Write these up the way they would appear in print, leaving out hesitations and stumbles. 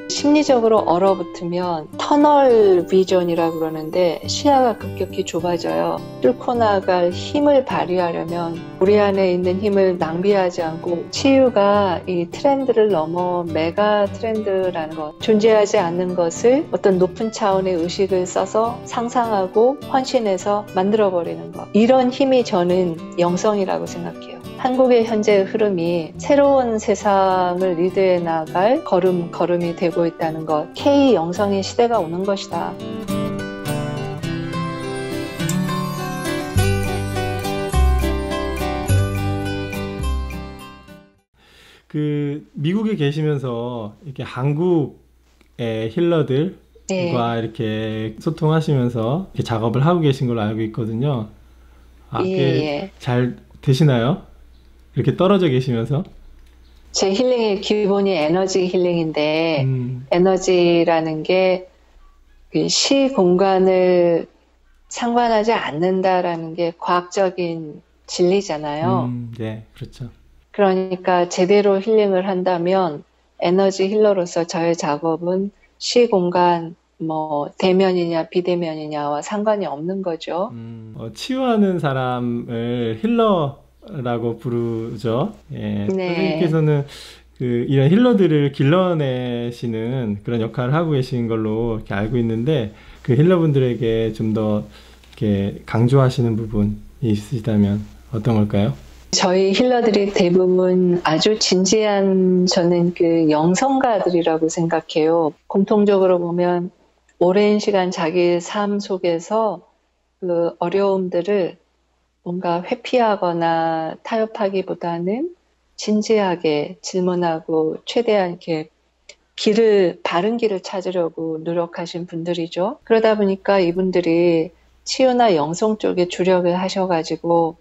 심리적으로 얼어붙으면 터널 비전이라고 그러는데 시야가 급격히 좁아져요. 뚫고 나갈 힘을 발휘하려면 우리 안에 있는 힘을 낭비하지 않고 치유가 이 트렌드를 넘어 메가 트렌드라는 것, 존재하지 않는 것을 어떤 높은 차원의 의식을 써서 상상하고 헌신해서 만들어버리는 것. 이런 힘이 저는 영성이라고 생각해요. 한국의 현재 흐름이 새로운 세상을 리드해 나갈 걸음이 되고 있다는 것. K 영성의 시대가 오는 것이다. 미국에 계시면서 이렇게 한국의 힐러들과 네. 이렇게 소통하시면서 이렇게 작업을 하고 계신 걸로 알고 있거든요. 꽤 잘 되시나요? 이렇게 떨어져 계시면서? 제 힐링의 기본이 에너지 힐링인데 에너지라는 게 시 공간을 상관하지 않는다라는 게 과학적인 진리잖아요. 네, 그렇죠. 그러니까 제대로 힐링을 한다면 에너지 힐러로서 저의 작업은 시 공간 뭐 대면이냐 비대면이냐와 상관이 없는 거죠. 치유하는 사람을 힐러라고 부르죠. 예, 네. 선생님께서는 이런 힐러들을 길러내시는 그런 역할을 하고 계신 걸로 이렇게 알고 있는데 그 힐러분들에게 좀 더 이렇게 강조하시는 부분이 있으시다면 어떤 걸까요? 저희 힐러들이 대부분 아주 진지한 저는 영성가들이라고 생각해요. 공통적으로 보면 오랜 시간 자기 삶 속에서 어려움들을 뭔가 회피하거나 타협하기보다는 진지하게 질문하고 최대한 이렇게 바른 길을 찾으려고 노력하신 분들이죠. 그러다 보니까 이분들이 치유나 영성 쪽에 주력을 하셔가지고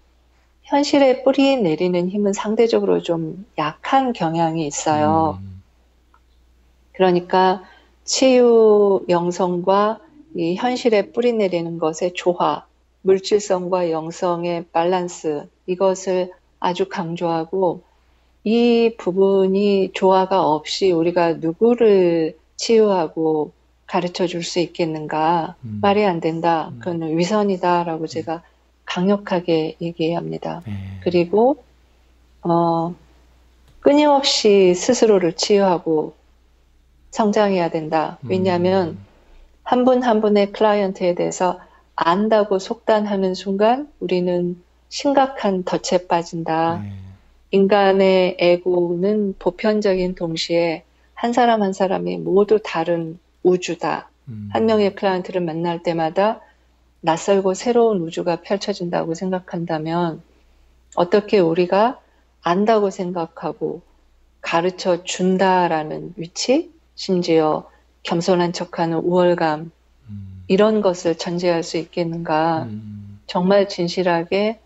현실에 뿌리 내리는 힘은 상대적으로 좀 약한 경향이 있어요. 그러니까 치유 영성과 이 현실에 뿌리 내리는 것의 조화, 물질성과 영성의 밸런스, 이것을 아주 강조하고 이 부분이 조화가 없이 우리가 누구를 치유하고 가르쳐 줄 수 있겠는가? 말이 안 된다. 그건 위선이다라고 제가 강력하게 얘기합니다. 그리고 끊임없이 스스로를 치유하고 성장해야 된다. 왜냐하면 한 분 한 분의 클라이언트에 대해서 안다고 속단하는 순간 우리는 심각한 덫에 빠진다. 인간의 에고는 보편적인 동시에 한 사람 한 사람이 모두 다른 우주다. 한 명의 클라이언트를 만날 때마다 낯설고 새로운 우주가 펼쳐진다고 생각한다면 어떻게 우리가 안다고 생각하고 가르쳐 준다라는 위치, 심지어 겸손한 척하는 우월감, 이런 것을 전제할 수 있겠는가. 정말 진실하게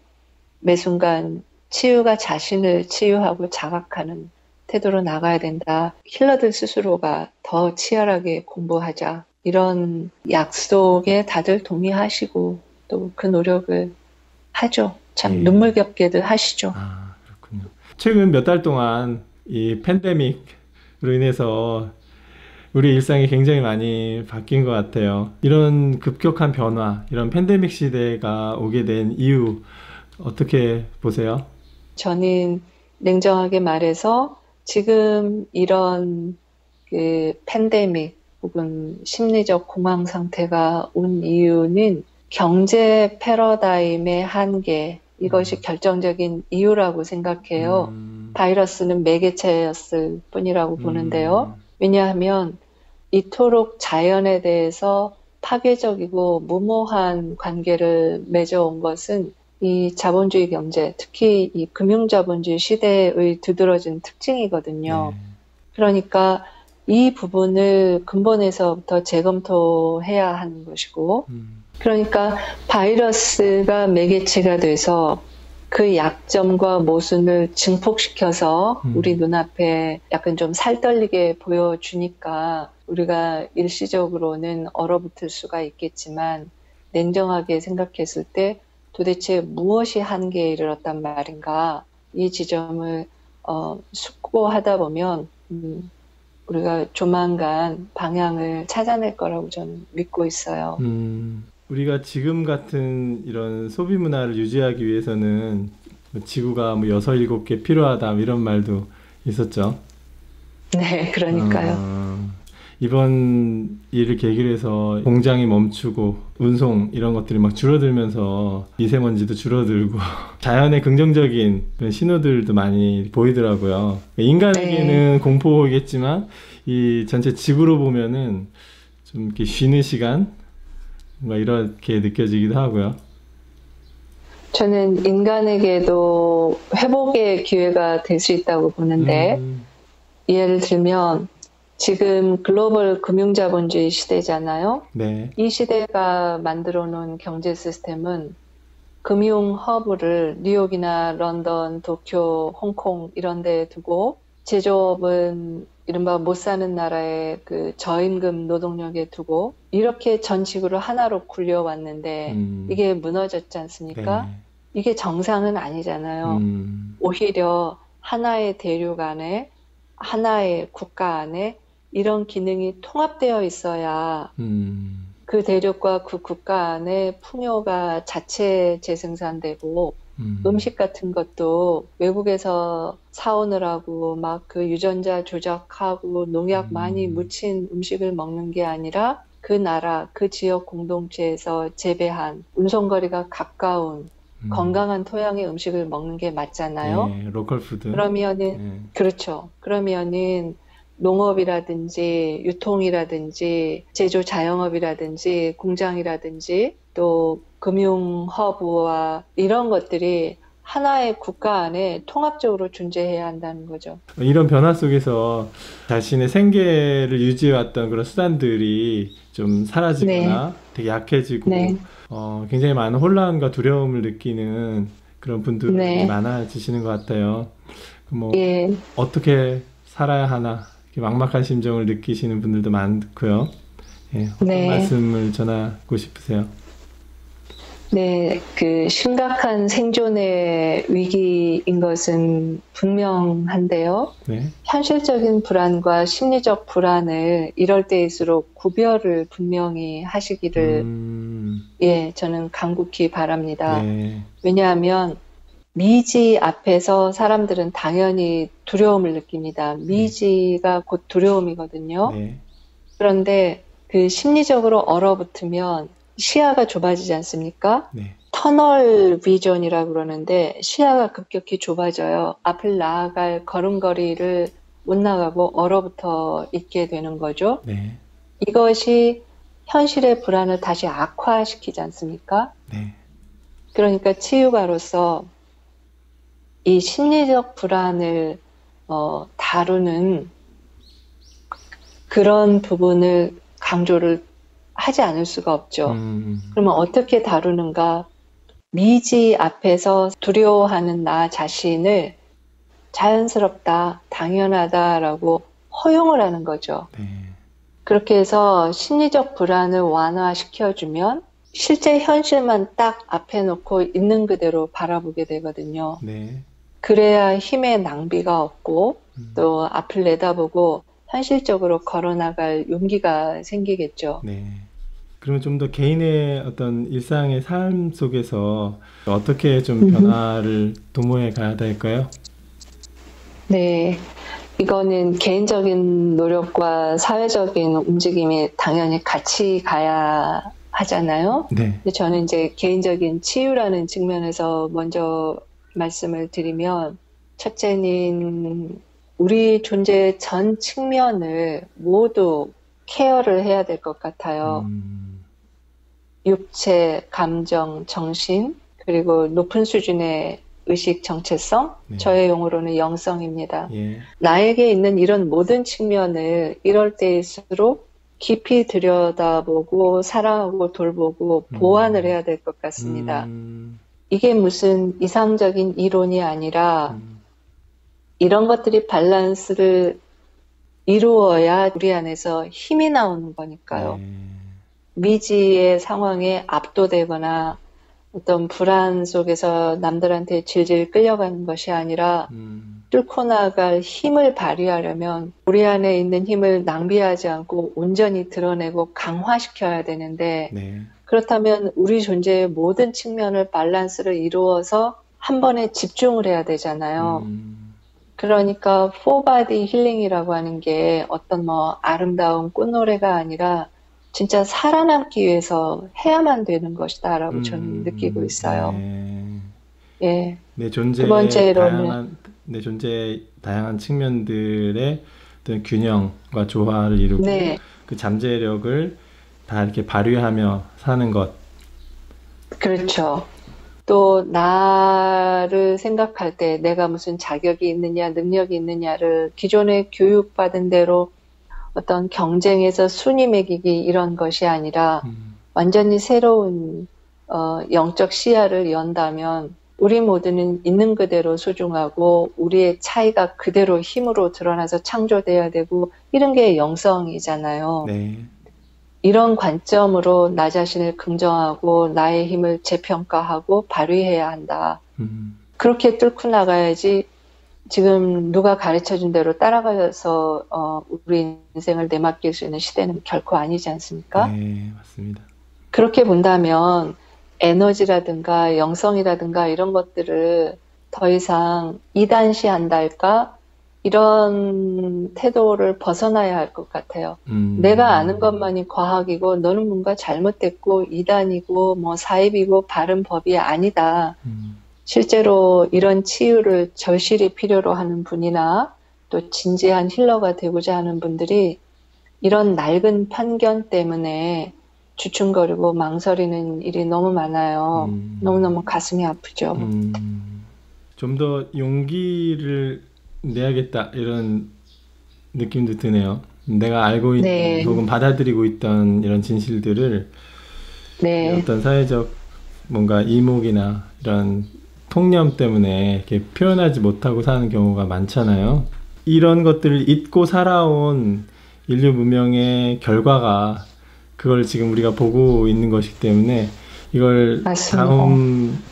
매 순간 치유가 자신을 치유하고 자각하는 태도로 나가야 된다. 힐러들 스스로가 더 치열하게 공부하자. 이런 약속에 다들 동의하시고 또 그 노력을 하죠. 참 눈물겹게들 하시죠. 아, 그렇군요. 최근 몇 달 동안 이 팬데믹으로 인해서 우리 일상이 굉장히 많이 바뀐 것 같아요. 이런 급격한 변화, 이런 팬데믹 시대가 오게 된 이유 어떻게 보세요? 저는 냉정하게 말해서 지금 이런 팬데믹 혹은 심리적 공황 상태가 온 이유는 경제 패러다임의 한계, 이것이 결정적인 이유라고 생각해요. 바이러스는 매개체였을 뿐이라고 보는데요. 왜냐하면 이토록 자연에 대해서 파괴적이고 무모한 관계를 맺어온 것은 이 자본주의 경제, 특히 이 금융자본주의 시대의 두드러진 특징이거든요. 그러니까 이 부분을 근본에서부터 재검토해야 하는 것이고, 그러니까 바이러스가 매개체가 돼서 그 약점과 모순을 증폭시켜서 우리 눈앞에 약간 좀 살떨리게 보여주니까 우리가 일시적으로는 얼어붙을 수가 있겠지만 냉정하게 생각했을 때 도대체 무엇이 한계에 이르렀단 말인가, 이 지점을 숙고하다 보면 우리가 조만간 방향을 찾아낼 거라고 저는 믿고 있어요. 우리가 지금 같은 이런 소비 문화를 유지하기 위해서는 뭐 지구가 뭐 6, 7개 필요하다 뭐 이런 말도 있었죠. 네, 그러니까요. 이번 일을 계기로 해서 공장이 멈추고 운송 이런 것들이 막 줄어들면서 미세먼지도 줄어들고 자연의 긍정적인 그런 신호들도 많이 보이더라고요. 인간에게는 공포겠지만 이 전체 지구로 보면은 좀 이렇게 쉬는 시간 막 이렇게 느껴지기도 하고요. 저는 인간에게도 회복의 기회가 될 수 있다고 보는데 예를 들면 지금 글로벌 금융자본주의 시대잖아요. 네. 이 시대가 만들어 놓은 경제 시스템은 금융 허브를 뉴욕이나 런던, 도쿄, 홍콩 이런 데에 두고 제조업은 이른바 못 사는 나라의 그 저임금 노동력에 두고 이렇게 전 지구를 하나로 굴려왔는데 이게 무너졌지 않습니까? 네. 이게 정상은 아니잖아요. 오히려 하나의 대륙 안에 하나의 국가 안에 이런 기능이 통합되어 있어야 그 대륙과 그 국가 안에 풍요가 자체 재생산되고 음식 같은 것도 외국에서 사오느라고 막 그 유전자 조작하고 농약 많이 묻힌 음식을 먹는 게 아니라 그 나라, 그 지역 공동체에서 재배한 운송거리가 가까운 건강한 토양의 음식을 먹는 게 맞잖아요. 네, 로컬 푸드. 그러면은 그렇죠. 그러면은 농업이라든지 유통이라든지 제조 자영업이라든지 공장이라든지 또 금융 허브와 이런 것들이 하나의 국가 안에 통합적으로 존재해야 한다는 거죠. 이런 변화 속에서 자신의 생계를 유지해왔던 그런 수단들이 좀 사라지거나 되게 약해지고 굉장히 많은 혼란과 두려움을 느끼는 그런 분들이 많아지시는 것 같아요. 뭐 어떻게 살아야 하나 이렇게 막막한 심정을 느끼시는 분들도 많고요. 어떤 말씀을 전하고 싶으세요? 네, 그 심각한 생존의 위기인 것은 분명한데요. 현실적인 불안과 심리적 불안을 이럴 때일수록 구별을 분명히 하시기를 저는 간곡히 바랍니다. 왜냐하면 미지 앞에서 사람들은 당연히 두려움을 느낍니다. 미지가 곧 두려움이거든요. 그런데 그 심리적으로 얼어붙으면 시야가 좁아지지 않습니까? 터널 비전이라고 그러는데 시야가 급격히 좁아져요. 앞을 나아갈 걸음걸이를 못 나가고 얼어붙어 있게 되는 거죠. 이것이 현실의 불안을 다시 악화시키지 않습니까? 그러니까 치유가로서 이 심리적 불안을 다루는 그런 부분을 강조를 하지 않을 수가 없죠. 그러면 어떻게 다루는가? 미지 앞에서 두려워하는 나 자신을 자연스럽다, 당연하다라고 허용을 하는 거죠. 그렇게 해서 심리적 불안을 완화시켜주면 실제 현실만 딱 앞에 놓고 있는 그대로 바라보게 되거든요. 그래야 힘의 낭비가 없고 또 앞을 내다보고 현실적으로 걸어나갈 용기가 생기겠죠. 그러면 좀 더 개인의 어떤 일상의 삶 속에서 어떻게 좀 변화를 도모해 가야 될까요? 네, 이거는 개인적인 노력과 사회적인 움직임이 당연히 같이 가야 하잖아요. 근데 저는 이제 개인적인 치유라는 측면에서 먼저 말씀을 드리면 첫째는 우리 존재의 전 측면을 모두 케어를 해야 될 것 같아요. 육체, 감정, 정신, 그리고 높은 수준의 의식 정체성, 저의 용어로는 영성입니다. 나에게 있는 이런 모든 측면을 이럴 때일수록 깊이 들여다보고 사랑하고 돌보고 보완을 해야 될 것 같습니다. 이게 무슨 이상적인 이론이 아니라 이런 것들이 밸런스를 이루어야 우리 안에서 힘이 나오는 거니까요. 미지의 상황에 압도되거나 어떤 불안 속에서 남들한테 질질 끌려가는 것이 아니라 뚫고 나갈 힘을 발휘하려면 우리 안에 있는 힘을 낭비하지 않고 온전히 드러내고 강화시켜야 되는데 네. 그렇다면 우리 존재의 모든 측면을 밸런스를 이루어서 한 번에 집중을 해야 되잖아요. 그러니까 포바디 힐링이라고 하는 게 어떤 뭐 아름다운 꽃노래가 아니라 진짜 살아남기 위해서 해야만 되는 것이다라고 저는 느끼고 있어요. 네. 예. 내 두 존재의 번째로는 내 존재의 다양한 측면들의 어떤 균형과 조화를 이루고 네, 그 잠재력을 다 이렇게 발휘하며 사는 것. 그렇죠. 또 나를 생각할 때 내가 무슨 자격이 있느냐, 능력이 있느냐를 기존에 교육받은 대로 어떤 경쟁에서 순위 매기기 이런 것이 아니라 완전히 새로운 영적 시야를 연다면 우리 모두는 있는 그대로 소중하고 우리의 차이가 그대로 힘으로 드러나서 창조돼야 되고 이런 게 영성이잖아요. 네. 이런 관점으로 나 자신을 긍정하고 나의 힘을 재평가하고 발휘해야 한다. 그렇게 뚫고 나가야지 지금 누가 가르쳐준 대로 따라가서 우리 인생을 내맡길 수 있는 시대는 결코 아니지 않습니까? 네, 맞습니다. 그렇게 본다면 에너지라든가 영성이라든가 이런 것들을 더 이상 이단시한다 할까? 이런 태도를 벗어나야 할 것 같아요. 내가 아는 것만이 과학이고 너는 뭔가 잘못됐고 이단이고 뭐 사입이고 바른 법이 아니다. 실제로 이런 치유를 절실히 필요로 하는 분이나 또 진지한 힐러가 되고자 하는 분들이 이런 낡은 편견 때문에 주춤거리고 망설이는 일이 너무 많아요. 너무너무 가슴이 아프죠. 좀 더 용기를 내야겠다 이런 느낌도 드네요. 내가 알고 있는 네. 혹은 받아들이고 있던 이런 진실들을 네. 어떤 사회적 뭔가 이목이나 이런 통념 때문에 이렇게 표현하지 못하고 사는 경우가 많잖아요. 이런 것들을 잊고 살아온 인류 문명의 결과가 그걸 지금 우리가 보고 있는 것이기 때문에 이걸 맞습니다.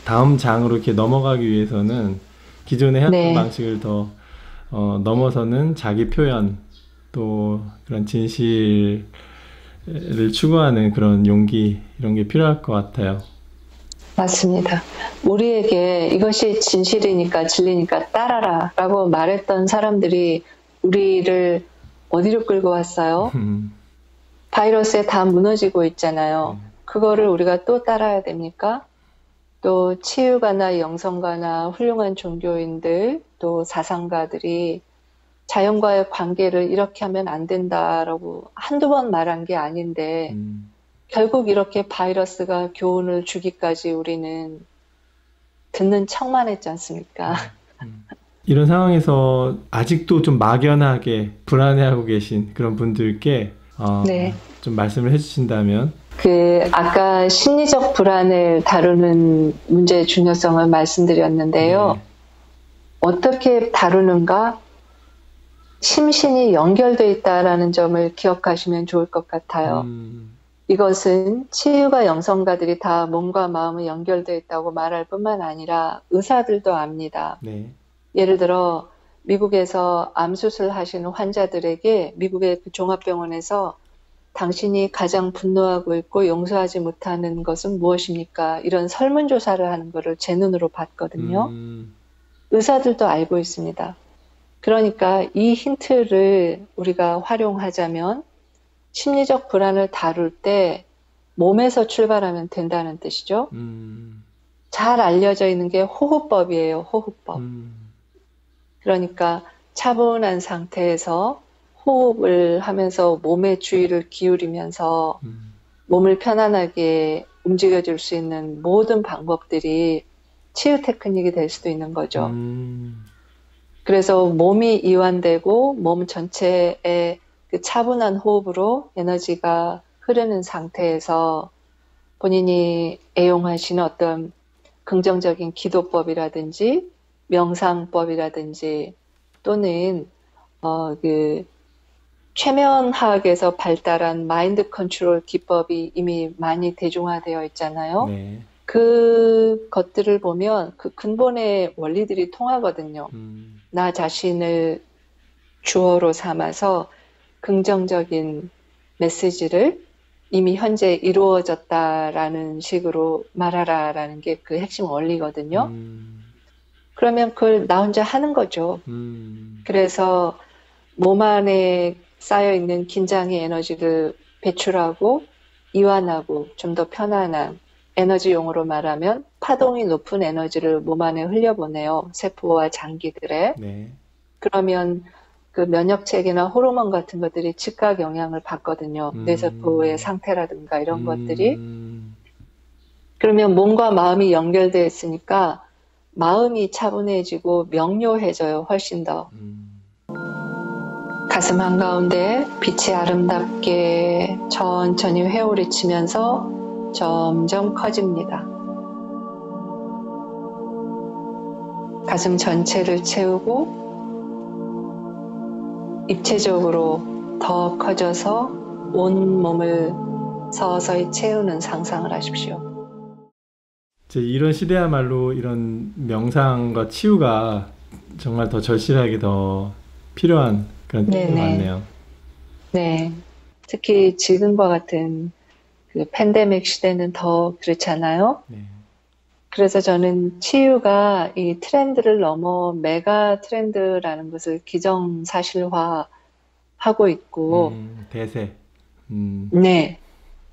다음 장으로 이렇게 넘어가기 위해서는 기존의 해왔던 네. 방식을 더 넘어서는 자기 표현 또 그런 진실을 추구하는 그런 용기 이런 게 필요할 것 같아요. 맞습니다. 우리에게 이것이 진실이니까 진리니까 따라라 라고 말했던 사람들이 우리를 어디로 끌고 왔어요? 바이러스에 다 무너지고 있잖아요. 그거를 우리가 또 따라야 됩니까? 또 치유가나 영성가나 훌륭한 종교인들 또 사상가들이 자연과의 관계를 이렇게 하면 안 된다라고 한두 번 말한 게 아닌데 결국 이렇게 바이러스가 교훈을 주기까지 우리는 듣는 척만 했지 않습니까? 이런 상황에서 아직도 좀 막연하게 불안해하고 계신 그런 분들께 네. 좀 말씀을 해주신다면 아까 심리적 불안을 다루는 문제의 중요성을 말씀드렸는데요. 네. 어떻게 다루는가? 심신이 연결되어 있다라는 점을 기억하시면 좋을 것 같아요. 이것은 치유가 영성가들이 다 몸과 마음이 연결되어 있다고 말할 뿐만 아니라 의사들도 압니다. 네. 예를 들어 미국에서 암 수술하시는 환자들에게 미국의 그 종합병원에서 당신이 가장 분노하고 있고 용서하지 못하는 것은 무엇입니까? 이런 설문조사를 하는 것을 제 눈으로 봤거든요. 의사들도 알고 있습니다. 그러니까 이 힌트를 우리가 활용하자면 심리적 불안을 다룰 때 몸에서 출발하면 된다는 뜻이죠. 잘 알려져 있는 게 호흡법이에요. 호흡법. 그러니까 차분한 상태에서 호흡을 하면서 몸의 주의를 기울이면서 몸을 편안하게 움직여줄 수 있는 모든 방법들이 치유 테크닉이 될 수도 있는 거죠. 그래서 몸이 이완되고 몸 전체에 그 차분한 호흡으로 에너지가 흐르는 상태에서 본인이 애용하시는 어떤 긍정적인 기도법이라든지 명상법이라든지 또는 최면학에서 발달한 마인드 컨트롤 기법이 이미 많이 대중화되어 있잖아요. 네. 그 것들을 보면 그 근본의 원리들이 통하거든요. 나 자신을 주어로 삼아서 긍정적인 메시지를 이미 현재 이루어졌다라는 식으로 말하라라는 게 그 핵심 원리거든요. 그러면 그걸 나 혼자 하는 거죠. 그래서 몸 안에 쌓여있는 긴장의 에너지를 배출하고 이완하고 좀 더 편안한 에너지용으로 말하면 파동이 높은 에너지를 몸 안에 흘려보내요. 세포와 장기들에. 네. 그러면 그 면역체계나 호르몬 같은 것들이 즉각 영향을 받거든요. 뇌세포의 상태라든가 이런 것들이. 그러면 몸과 마음이 연결되어 있으니까 마음이 차분해지고 명료해져요. 훨씬 더. 가슴 한가운데 빛이 아름답게 천천히 회오리치면서 점점 커집니다. 가슴 전체를 채우고 입체적으로 더 커져서 온 몸을 서서히 채우는 상상을 하십시오. 이제 이런 시대야말로 이런 명상과 치유가 정말 더 절실하게 더 필요한 그런 때인 것 같네요. 네. 특히 지금과 같은 그 팬데믹 시대는 더 그렇잖아요. 네. 그래서 저는 치유가 이 트렌드를 넘어 메가 트렌드라는 것을 기정사실화하고 있고, 대세. 네.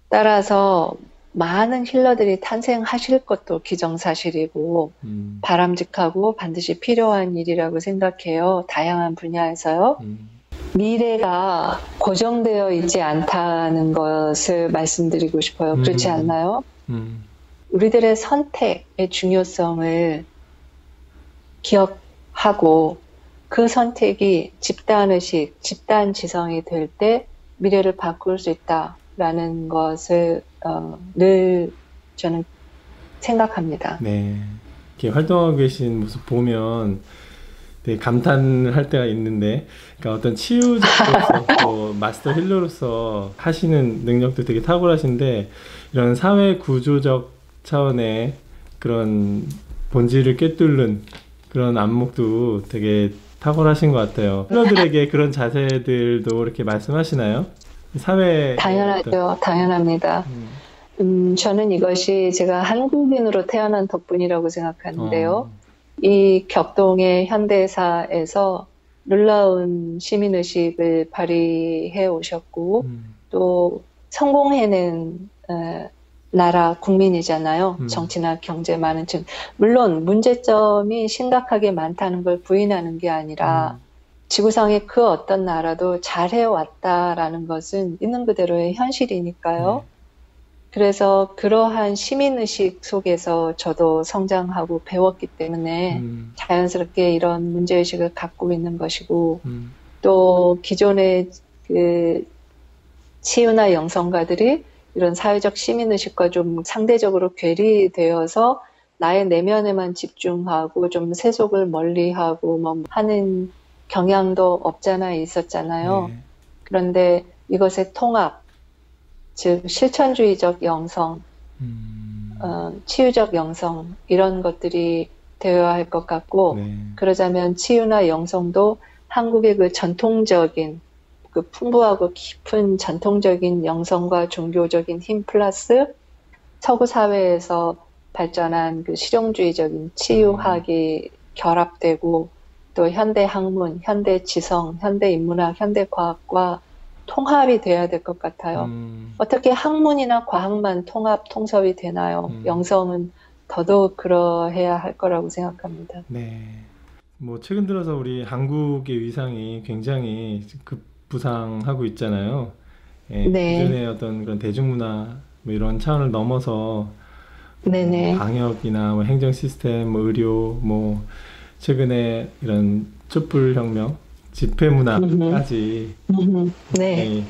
따라서 많은 힐러들이 탄생하실 것도 기정사실이고, 바람직하고 반드시 필요한 일이라고 생각해요. 다양한 분야에서요. 미래가 고정되어 있지 않다는 것을 말씀드리고 싶어요. 그렇지 않나요? 우리들의 선택의 중요성을 기억하고 그 선택이 집단의식, 집단지성이 될 때 미래를 바꿀 수 있다라는 것을 늘 저는 생각합니다. 네. 이렇게 활동하고 계신 모습 보면 되게 감탄할 때가 있는데, 그러니까 어떤 치유자로서 또 마스터 힐러로서 하시는 능력도 되게 탁월하신데, 이런 사회 구조적 차원의 그런 본질을 꿰뚫는 그런 안목도 되게 탁월하신 것 같아요. 힐러들에게 그런 자세들도 이렇게 말씀하시나요? 사회 당연하죠. 당연합니다. 저는 이것이 제가 한국인으로 태어난 덕분이라고 생각하는데요. 이 격동의 현대사에서 놀라운 시민의식을 발휘해 오셨고 또 성공해낸 나라 국민이잖아요. 정치나 경제 많은 층. 물론 문제점이 심각하게 많다는 걸 부인하는 게 아니라 지구상의 그 어떤 나라도 잘해왔다라는 것은 있는 그대로의 현실이니까요. 그래서 그러한 시민의식 속에서 저도 성장하고 배웠기 때문에 자연스럽게 이런 문제의식을 갖고 있는 것이고 또 기존의 그 치유나 영성가들이 이런 사회적 시민의식과 좀 상대적으로 괴리되어서 나의 내면에만 집중하고 좀 세속을 멀리하고 뭐 하는 경향도 없잖아 있었잖아요. 그런데 이것의 통합, 즉 실천주의적 영성, 치유적 영성 이런 것들이 되어야 할 것 같고 그러자면 치유나 영성도 한국의 그 전통적인 그 풍부하고 깊은 전통적인 영성과 종교적인 힘 플러스 서구 사회에서 발전한 그 실용주의적인 치유학이 결합되고 또 현대 학문, 현대 지성, 현대 인문학, 현대 과학과 통합이 돼야 될 것 같아요. 어떻게 학문이나 과학만 통합, 통섭이 되나요? 영성은 더더욱 그러해야 할 거라고 생각합니다. 네. 뭐 최근 들어서 우리 한국의 위상이 굉장히 급부상하고 있잖아요. 예, 기존의 어떤 그런 대중문화 뭐 이런 차원을 넘어서 방역이나 뭐 행정 시스템, 뭐 의료, 뭐 최근에 이런 촛불혁명, 집회문화까지 네.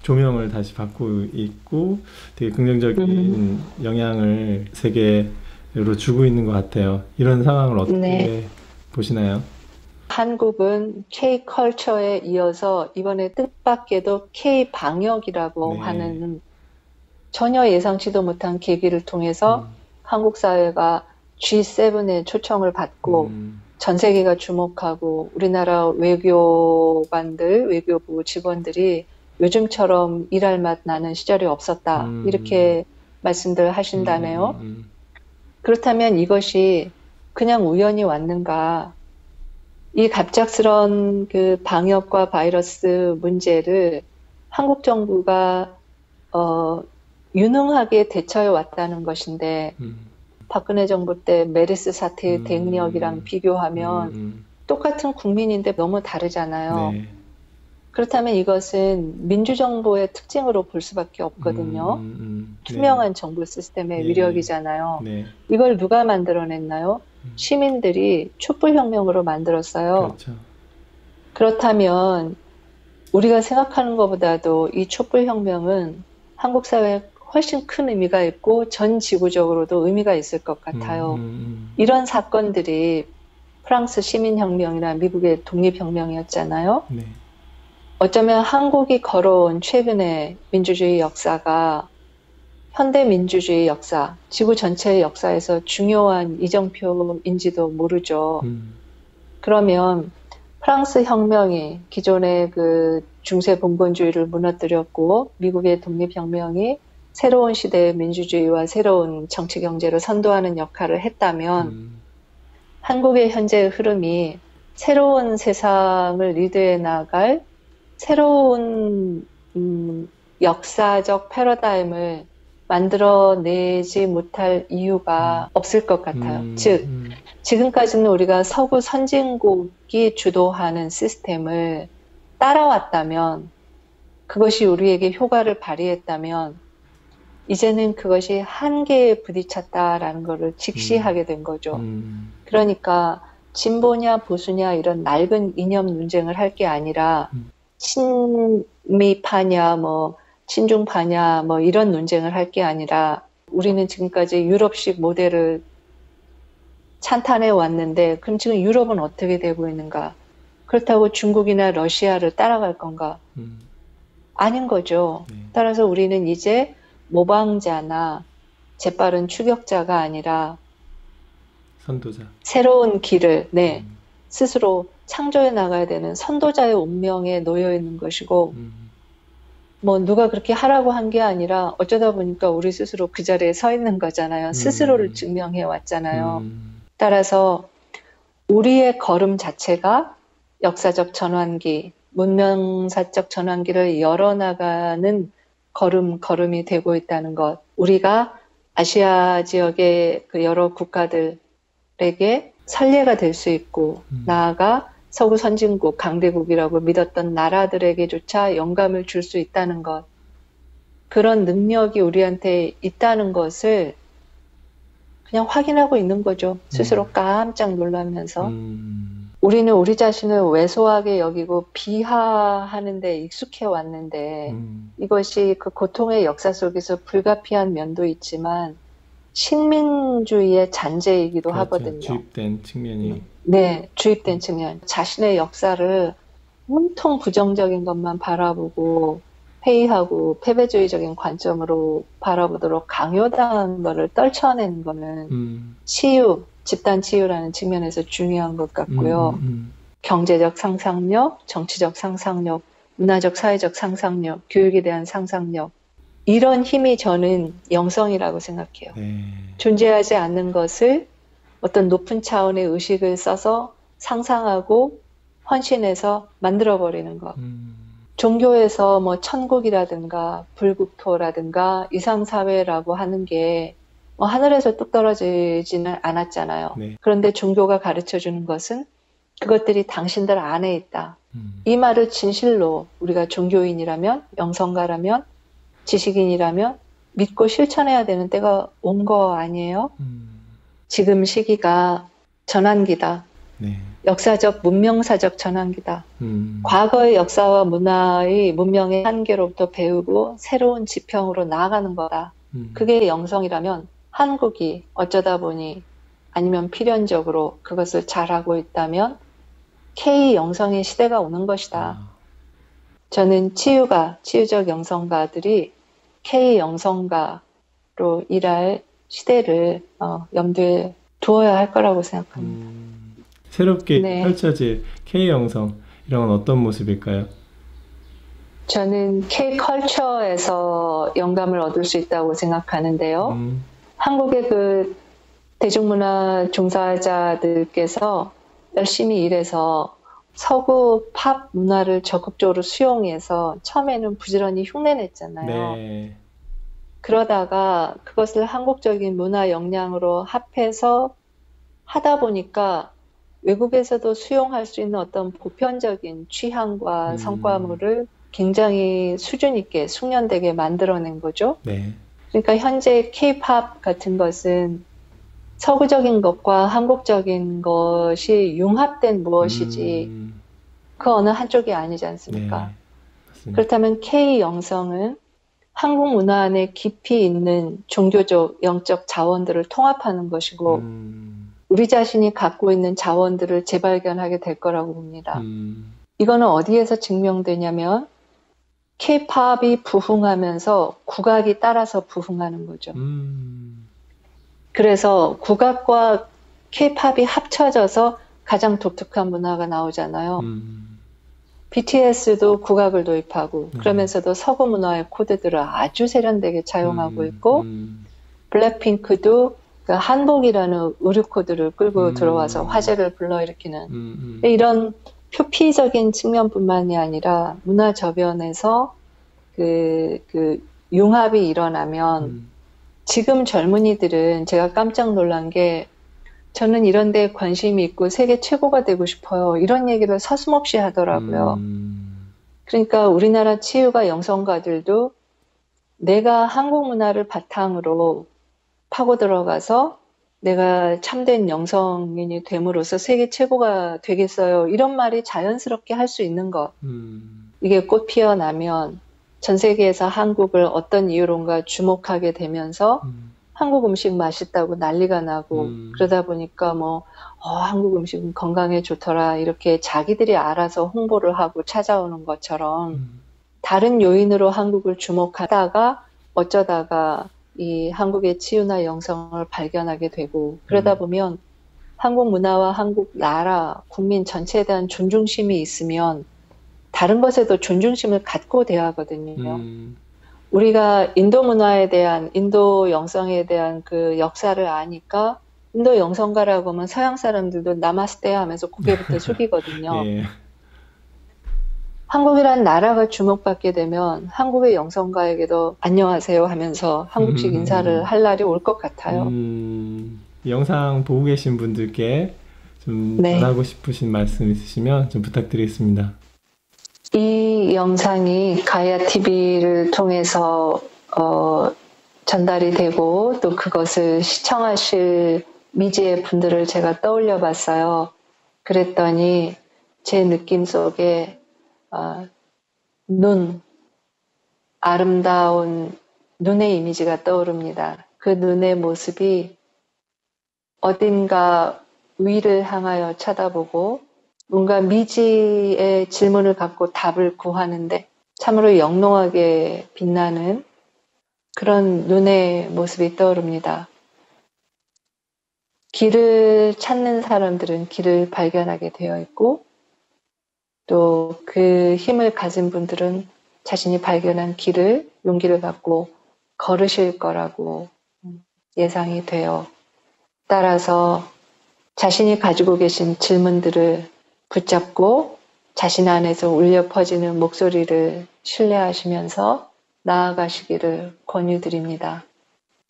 조명을 다시 받고 있고 되게 긍정적인 영향을 세계로 주고 있는 것 같아요. 이런 상황을 어떻게 보시나요? 한국은 K-컬처에 이어서 이번에 뜻밖에도 K-방역이라고 하는 전혀 예상치도 못한 계기를 통해서 한국 사회가 G7의 초청을 받고 전 세계가 주목하고 우리나라 외교관들, 외교부 직원들이 요즘처럼 일할 맛 나는 시절이 없었다. 이렇게 말씀들 하신다네요. 그렇다면 이것이 그냥 우연히 왔는가? 이 갑작스런 그 방역과 바이러스 문제를 한국 정부가 유능하게 대처해 왔다는 것인데 박근혜 정부 때 메르스 사태의 대응력이랑 비교하면 똑같은 국민인데 너무 다르잖아요. 네. 그렇다면 이것은 민주정부의 특징으로 볼 수밖에 없거든요. 투명한 정부 시스템의 예. 위력이잖아요. 네. 이걸 누가 만들어냈나요? 시민들이 촛불혁명으로 만들었어요. 그렇죠. 그렇다면 우리가 생각하는 것보다도 이 촛불혁명은 한국 사회에 훨씬 큰 의미가 있고 전 지구적으로도 의미가 있을 것 같아요. 이런 사건들이 프랑스 시민혁명이나 미국의 독립혁명이었잖아요. 네. 어쩌면 한국이 걸어온 최근의 민주주의 역사가 현대 민주주의 역사, 지구 전체의 역사에서 중요한 이정표인지도 모르죠. 그러면 프랑스 혁명이 기존의 그 중세 봉건주의를 무너뜨렸고 미국의 독립혁명이 새로운 시대의 민주주의와 새로운 정치 경제를 선도하는 역할을 했다면 한국의 현재의 흐름이 새로운 세상을 리드해 나갈 새로운 역사적 패러다임을 만들어내지 못할 이유가 없을 것 같아요. 즉, 지금까지는 우리가 서구 선진국이 주도하는 시스템을 따라왔다면, 그것이 우리에게 효과를 발휘했다면, 이제는 그것이 한계에 부딪혔다라는 것을 직시하게 된 거죠. 그러니까 진보냐 보수냐 이런 낡은 이념 논쟁을 할 게 아니라 친미파냐 뭐 친중파냐 뭐 이런 논쟁을 할 게 아니라 우리는 지금까지 유럽식 모델을 찬탄해 왔는데 그럼 지금 유럽은 어떻게 되고 있는가? 그렇다고 중국이나 러시아를 따라갈 건가? 아닌 거죠. 따라서 우리는 이제 모방자나 재빠른 추격자가 아니라 선도자. 새로운 길을 스스로 창조해 나가야 되는 선도자의 운명에 놓여 있는 것이고 뭐 누가 그렇게 하라고 한 게 아니라 어쩌다 보니까 우리 스스로 그 자리에 서 있는 거잖아요. 스스로를 증명해 왔잖아요. 따라서 우리의 걸음 자체가 역사적 전환기, 문명사적 전환기를 열어나가는 걸음이 되고 있다는 것. 우리가 아시아 지역의 그 여러 국가들에게 선례가 될 수 있고 나아가 서구 선진국, 강대국이라고 믿었던 나라들에게조차 영감을 줄 수 있다는 것. 그런 능력이 우리한테 있다는 것을 그냥 확인하고 있는 거죠. 스스로 깜짝 놀라면서. 우리는 우리 자신을 왜소하게 여기고 비하하는 데 익숙해 왔는데 이것이 그 고통의 역사 속에서 불가피한 면도 있지만 식민주의의 잔재이기도 그렇죠. 하거든요. 주입된 측면이. 네, 주입된 측면. 자신의 역사를 온통 부정적인 것만 바라보고 회의하고 패배주의적인 관점으로 바라보도록 강요당한 거를 떨쳐내는 거는 치유, 집단 치유라는 측면에서 중요한 것 같고요. 경제적 상상력, 정치적 상상력, 문화적 사회적 상상력, 교육에 대한 상상력 이런 힘이 저는 영성이라고 생각해요. 네. 존재하지 않는 것을 어떤 높은 차원의 의식을 써서 상상하고 헌신해서 만들어버리는 것. 종교에서 뭐 천국이라든가 불국토라든가 이상사회라고 하는 게 뭐 하늘에서 뚝 떨어지지는 않았잖아요. 네. 그런데 종교가 가르쳐주는 것은 그것들이 당신들 안에 있다. 이 말을 진실로 우리가 종교인이라면, 영성가라면, 지식인이라면 믿고 실천해야 되는 때가 온 거 아니에요? 지금 시기가 전환기다. 네. 역사적, 문명사적 전환기다. 과거의 역사와 문명의 한계로부터 배우고 새로운 지평으로 나아가는 거다. 그게 영성이라면 한국이 어쩌다 보니 아니면 필연적으로 그것을 잘하고 있다면 K 영성의 시대가 오는 것이다. 저는 치유적 영성가들이 K 영성가로 일할 시대를 염두에 두어야 할 거라고 생각합니다. 새롭게 네. 펼쳐질 K영성, 이런 건 어떤 모습일까요? 저는 K컬처에서 영감을 얻을 수 있다고 생각하는데요. 한국의 그 대중문화 종사자들께서 열심히 일해서 서구 팝 문화를 적극적으로 수용해서 처음에는 부지런히 흉내냈잖아요. 네. 그러다가 그것을 한국적인 문화 역량으로 합해서 하다 보니까 외국에서도 수용할 수 있는 어떤 보편적인 취향과 성과물을 굉장히 수준 있게 숙련되게 만들어낸 거죠. 네. 그러니까 현재 K-팝 같은 것은 서구적인 것과 한국적인 것이 융합된 무엇이지 그 어느 한쪽이 아니지 않습니까? 네. 맞습니다. 그렇다면 K 영성은 한국 문화 안에 깊이 있는 종교적, 영적 자원들을 통합하는 것이고 우리 자신이 갖고 있는 자원들을 재발견하게 될 거라고 봅니다. 이거는 어디에서 증명되냐면 K-팝이 부흥하면서 국악이 따라서 부흥하는 거죠. 그래서 국악과 K-팝이 합쳐져서 가장 독특한 문화가 나오잖아요. BTS도 국악을 도입하고 그러면서도 서구 문화의 코드들을 아주 세련되게 차용하고 있고 블랙핑크도 그 한복이라는 의류 코드를 끌고 들어와서 화제를 불러일으키는 이런 표피적인 측면뿐만이 아니라 문화 저변에서 그 융합이 일어나면 지금 젊은이들은 제가 깜짝 놀란 게 저는 이런 데 관심이 있고 세계 최고가 되고 싶어요. 이런 얘기를 서슴없이 하더라고요. 그러니까 우리나라 치유가 영성가들도 내가 한국 문화를 바탕으로 파고 들어가서 내가 참된 영성인이 됨으로써 세계 최고가 되겠어요. 이런 말이 자연스럽게 할 수 있는 것. 이게 꽃 피어나면 전 세계에서 한국을 어떤 이유론가 주목하게 되면서 한국 음식 맛있다고 난리가 나고 그러다 보니까 한국 음식은 건강에 좋더라 이렇게 자기들이 알아서 홍보를 하고 찾아오는 것처럼 다른 요인으로 한국을 주목하다가 어쩌다가 이 한국의 치유나 영성을 발견하게 되고 그러다 보면 한국 문화와 한국 나라, 국민 전체에 대한 존중심이 있으면 다른 것에도 존중심을 갖고 대하거든요. 우리가 인도 문화에 대한, 인도 영성에 대한 그 역사를 아니까 인도 영성가라고 하면 서양 사람들도 나마스테 하면서 고개부터 숙이거든요. 예. 한국이란 나라가 주목받게 되면 한국의 영성가에게도 안녕하세요 하면서 한국식 인사를 할 날이 올 것 같아요. 영상 보고 계신 분들께 좀 네. 전하고 싶으신 말씀 있으시면 좀 부탁드리겠습니다. 이 영상이 가야 TV를 통해서 전달이 되고 또 그것을 시청하실 미지의 분들을 제가 떠올려 봤어요. 그랬더니 제 느낌 속에 아름다운 눈의 이미지가 떠오릅니다. 그 눈의 모습이 어딘가 위를 향하여 쳐다보고 뭔가 미지의 질문을 갖고 답을 구하는데 참으로 영롱하게 빛나는 그런 눈의 모습이 떠오릅니다. 길을 찾는 사람들은 길을 발견하게 되어 있고 또 그 힘을 가진 분들은 자신이 발견한 길을 용기를 갖고 걸으실 거라고 예상이 돼요. 따라서 자신이 가지고 계신 질문들을 붙잡고 자신 안에서 울려 퍼지는 목소리를 신뢰하시면서 나아가시기를 권유드립니다.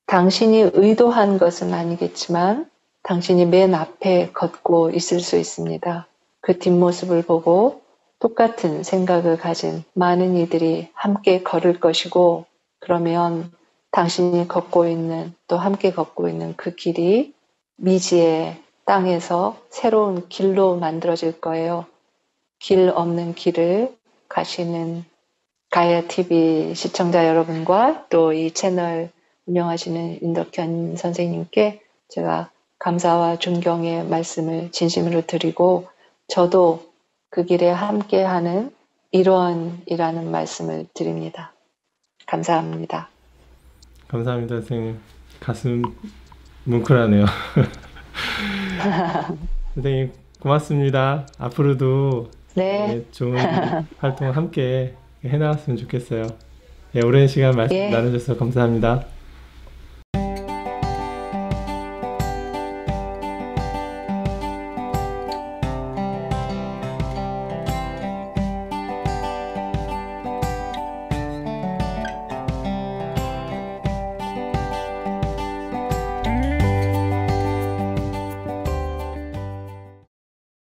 당신이 의도한 것은 아니겠지만 당신이 맨 앞에 걷고 있을 수 있습니다. 그 뒷모습을 보고 똑같은 생각을 가진 많은 이들이 함께 걸을 것이고 그러면 당신이 걷고 있는 또 함께 걷고 있는 그 길이 미지의 땅에서 새로운 길로 만들어질 거예요. 길 없는 길을 가시는 가야TV 시청자 여러분과 또 이 채널 운영하시는 윤덕현 선생님께 제가 감사와 존경의 말씀을 진심으로 드리고 저도 그 길에 함께하는 일원이라는 말씀을 드립니다. 감사합니다. 감사합니다, 선생님. 가슴 뭉클하네요. 선생님 고맙습니다. 앞으로도 네, 좋은 활동 함께 해나갔으면 좋겠어요. 오랜 시간 말씀 예, 나눠주셔서 감사합니다.